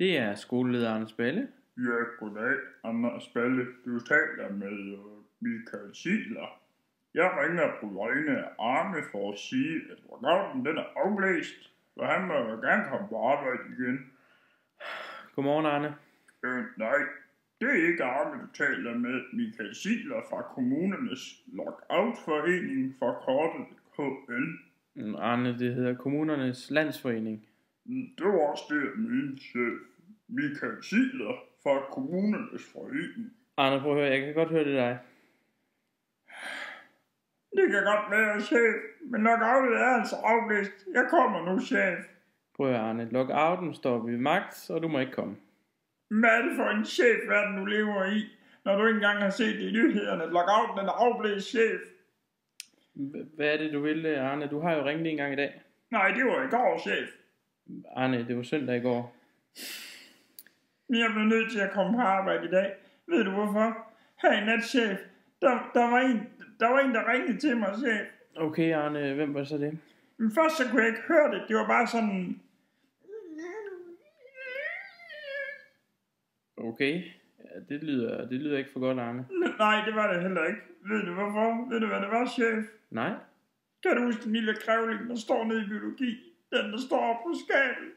Det er skoleleder Anders Balle. Ja, goddag, Anders Balle. Du taler med Michael Ziegler. Jeg ringer på vegne af Arne for at sige, at lockouten den er afblæst, og han må jo gerne komme på arbejde igen. Godmorgen, Arne. Nej, det er ikke Arne, du taler med. Michael Ziegler fra kommunernes lockoutforening forkortet KL. Arne, det hedder Kommunernes Landsforening. Det var også det, min chef, Michael Ziegler fra kommunernes forening. Arne, prøv at høre, jeg kan godt høre det dig. Det kan godt være, chef, men lockoutet er altså afblæst. Jeg kommer nu, chef. Prøv at høre, Arne, lockouten står ved magt, og du må ikke komme. Hvad er det for en chefverden, du lever i, når du ikke engang har set i nyhederne, at lockouten er afblæst, chef? Hvad er det, du vil, Arne? Du har jo ringet en gang i dag. Nej, det var i går, chef. Arne, det var søndag i går. Jeg blev nødt til at komme på arbejde i dag. Ved du hvorfor? Her i nat, chef. Der var en, der ringede til mig, chef. Okay, Arne, hvem var så det? Men først så kunne jeg ikke høre det. Det var bare sådan... Okay, ja, det lyder ikke for godt, Arne. Nej, det var det heller ikke. Ved du hvorfor? Ved du hvad det var, chef? Nej. Kan du huske den lille krævling, der står nede i biologi? Den, der står oppe på skabet?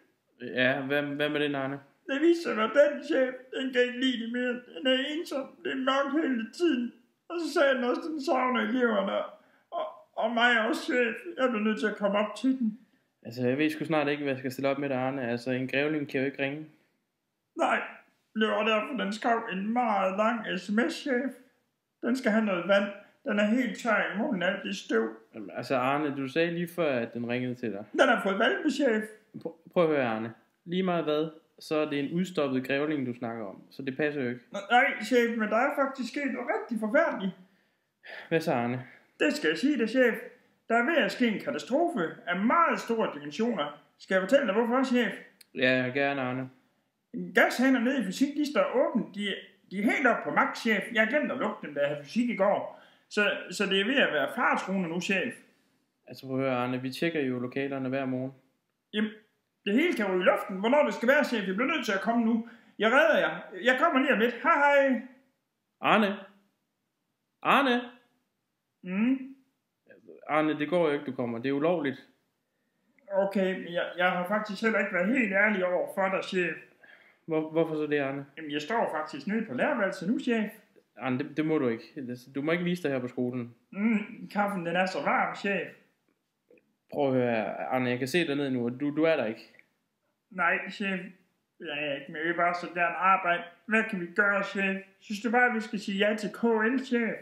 Ja, hvad med den, Arne? Det viser sig, at den chef, den kan ikke lide det mere. Den er ensom. Det er mørkt hele tiden. Og så sagde den også, at den savner eleverne. Og mig også, chef. Jeg bliver nødt til at komme op til den. Altså, jeg ved sgu snart ikke, hvad jeg skal stille op med dig, Arne. Altså, en grævling kan jo ikke ringe. Nej, det var derfor, den skrev en meget lang sms, chef. Den skal have noget vand. Den er helt tør i munden, alt det støv. Altså, Arne, du sagde lige før, at den ringede til dig. Den har fået valpe, chef. Prøv at høre, Arne. Lige meget hvad, så er det en udstoppet grævling, du snakker om. Så det passer jo ikke. Nej, chef, men der er faktisk sket noget rigtig forfærdeligt. Hvad så, Arne? Det skal jeg sige dig, chef. Der er ved at ske en katastrofe af meget store dimensioner. Skal jeg fortælle dig, hvorfor, chef? Ja, gerne, Arne. Gashaner nede i fysik, de står åbent. De er helt oppe på max, chef. Jeg glemte at lukke dem, da jeg havde fysik i går. Så det er ved at være faretruende nu, chef. Altså, prøv at høre, Arne. Vi tjekker jo lokalerne hver morgen. Jamen, det hele kan ryge i luften. Hvornår det skal være, chef? Jeg bliver nødt til at komme nu. Jeg redder jer. Jeg kommer lige om lidt. Hej, hej. Arne? Arne? Mm. Arne, det går jo ikke, du kommer. Det er ulovligt. Okay, men jeg har faktisk heller ikke været helt ærlig over for dig, chef. Hvorfor så det, Arne? Jamen, jeg står faktisk nede på lærerværelset nu, chef. Arne, det må du ikke. Du må ikke vise dig her på skolen. Kaffen, den er så varm, chef. Prøv at høre, Arne, jeg kan se dig ned nu, og du er der ikke. Nej, chef. Jeg er ikke med. Jeg vil bare så gerne arbejde. Hvad kan vi gøre, chef? Synes du bare, at vi skal sige ja til KL, chef?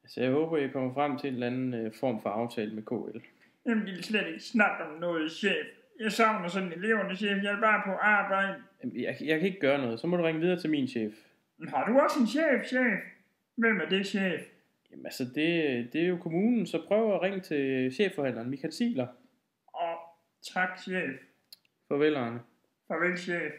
Altså, jeg håber, jeg kommer frem til en eller anden form for aftale med KL. Jamen, de vil slet ikke snakke om noget, chef. Jeg savner sådan eleverne, chef. Jeg er bare på arbejde. Jeg kan ikke gøre noget. Så må du ringe videre til min chef. Har du også en chef? Hvem er det, chef? Jamen altså, det er jo kommunen, så prøv at ringe til chefforhandleren, Michael Ziegler. Tak, chef. Farvel, Arne. Farvel, chef.